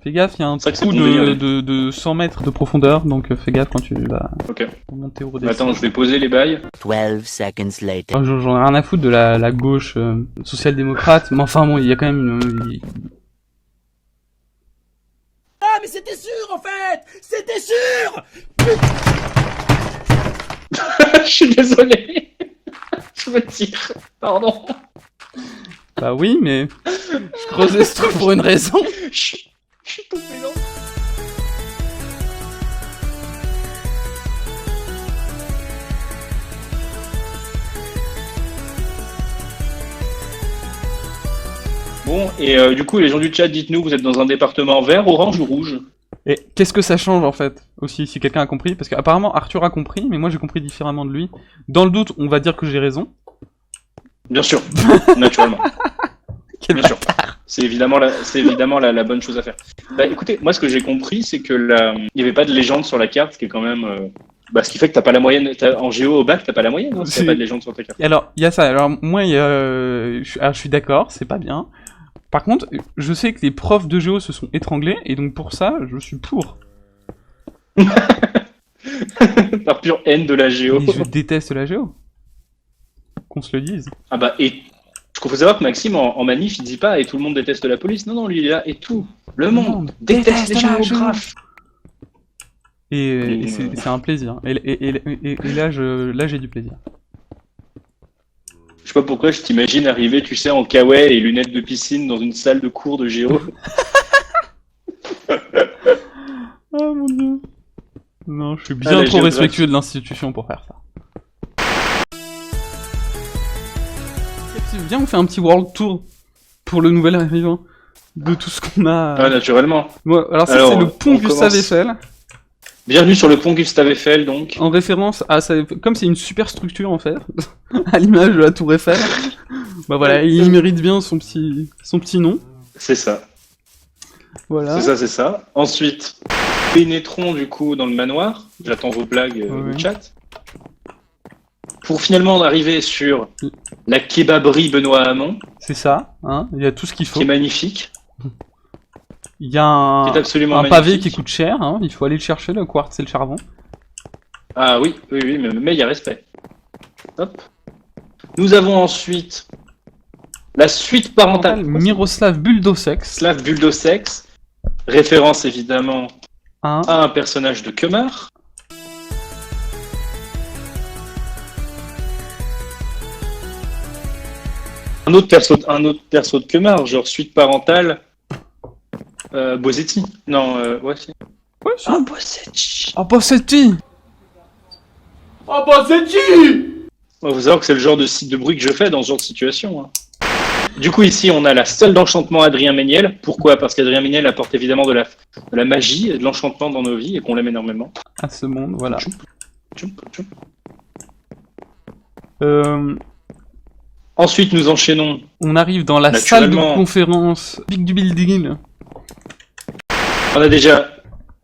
Fais gaffe, il y a un C'est vrai que c'est trou bon délire, de 100 mètres de profondeur, donc fais gaffe quand tu vas Ok. monter ou redescendre. Attends, je vais poser les bails. 12 seconds later. J'en ai rien à foutre de la gauche social-démocrate, mais enfin bon, il y a quand même Ah, mais c'était sûr en fait! C'était sûr! Je suis désolé. Je me tire. Pardon. Bah oui, mais je creusais ce trou pour une raison. Je suis tombé là. Bon, et du coup, les gens du chat, dites-nous, vous êtes dans un département vert, orange ou rouge? Et qu'est-ce que ça change en fait, aussi, si quelqu'un a compris? Parce qu'apparemment Arthur a compris, mais moi j'ai compris différemment de lui. Dans le doute, on va dire que j'ai raison. Bien sûr, naturellement. Quel Bien sûr. C'est évidemment la bonne chose à faire. Bah écoutez, moi ce que j'ai compris, c'est que il n'y avait pas de légende sur la carte, ce qui est quand même... ce qui fait que t'as pas la moyenne. En géo au bac, t'as pas la moyenne, hein, s'il n'y a pas de légende sur ta carte. Alors, il y a ça. Alors, moi, je suis d'accord, c'est pas bien. Par contre, je sais que les profs de géo se sont étranglés, et donc pour ça, je suis pour. Par pure haine de la géo. Mais je déteste la géo. Qu'on se le dise. Ah bah, et il faut savoir que Maxime, en manif, il dit pas « et tout le monde déteste la police ». Non, non, lui, il est là « et tout le monde déteste les géographes ». Et c'est un plaisir. Et là, j'ai du plaisir. Je sais pas pourquoi, je t'imagine arriver, tu sais, en kawaii et lunettes de piscine dans une salle de cours de géo. Oh mon dieu. Non, je suis bien trop respectueux de l'institution pour faire ça. Viens, on fait un petit world tour pour le nouvel arrivant de tout ce qu'on a. Ah, naturellement. Bon, alors ça, c'est le pont Gustave Eiffel. Bienvenue sur le pont Gustave Eiffel, donc. En référence à ça, comme c'est une super structure en fait, à l'image de la Tour Eiffel. Bah voilà, il mérite bien son petit nom. C'est ça. Voilà. C'est ça. Ensuite, pénétrons du coup dans le manoir. J'attends vos blagues au chat. Pour finalement arriver sur la kebaberie Benoît Hamon. C'est ça, hein. Il y a tout ce qu'il faut. Qui est magnifique. Il y a un magnifique. pavé qui coûte cher, hein. Il faut aller le chercher, le quartz et le charbon. Ah oui, mais il y a respect. Hop. Nous avons ensuite la suite parentale. Miroslav Buldosex. Slav Buldosex. Référence évidemment à un personnage de Kemar. Un autre perso de Kemar, genre suite parentale. Bosetti. Non, ouais, si. Ouais, si. Ah, Bosetti. Ah, Bosetti. Oh bah c'est qui? Faut savoir que c'est le genre de site de bruit que je fais dans ce genre de situation. Hein. Du coup, ici, on a la salle d'enchantement Adrien Méniel. Pourquoi? Parce qu'Adrien Méniel apporte évidemment de la magie et de l'enchantement dans nos vies et qu'on l'aime énormément. À ce monde, voilà. Ensuite, nous enchaînons. On arrive dans la salle de conférence Big du Building. On a déjà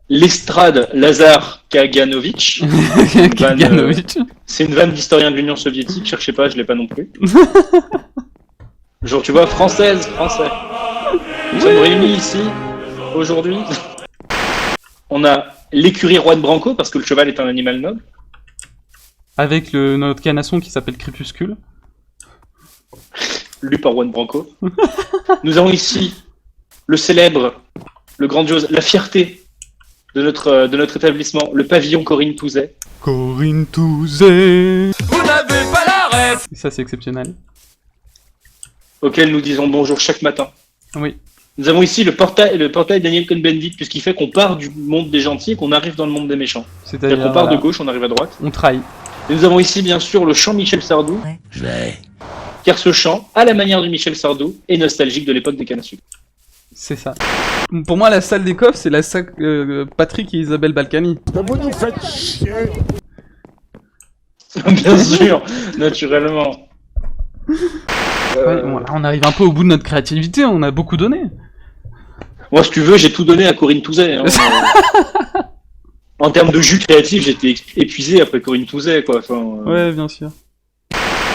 l'estrade Lazar Kaganovich. C'est une vanne d'historien de l'Union soviétique. Cherchez pas, je l'ai pas non plus. Genre, tu vois, français. Nous sommes réunis ici, aujourd'hui. On a l'écurie Juan Branco, parce que le cheval est un animal noble. Avec notre canasson qui s'appelle Crépuscule. Lu par Juan Branco. Nous avons ici le célèbre, le grandiose, la fierté de notre établissement, le pavillon Corinne Touzet. Corinne Touzet. Vous n'avez pas la ref. Et ça, c'est exceptionnel. Auquel nous disons bonjour chaque matin. Oui. Nous avons ici le portail Daniel Cohn-Bendit, puisqu'il fait qu'on part du monde des gentils et qu'on arrive dans le monde des méchants. C'est-à-dire qu'on part de gauche, on arrive à droite. On trahit. Et nous avons ici, bien sûr, le chant Michel Sardou. Ouais, je l'ai. Car ce chant, à la manière de Michel Sardou, est nostalgique de l'époque des cannes à sucre. C'est ça. Pour moi, la salle des coffres, c'est la salle Patrick et Isabelle Balkany. Vous nous faites chier. Bien sûr, naturellement. Ouais, on arrive un peu au bout de notre créativité, on a beaucoup donné. Moi, si tu veux, j'ai tout donné à Corinne Touzet. Hein. En termes de jus créatif, j'étais épuisé après Corinne Touzet, quoi. Enfin, Ouais, bien sûr.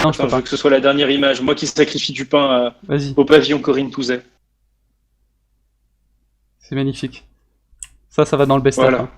Non, je veux que ce soit la dernière image. Moi qui sacrifie du pain au pavillon Corinne Touzet. C'est magnifique. Ça va dans le best-of. Voilà. Hein.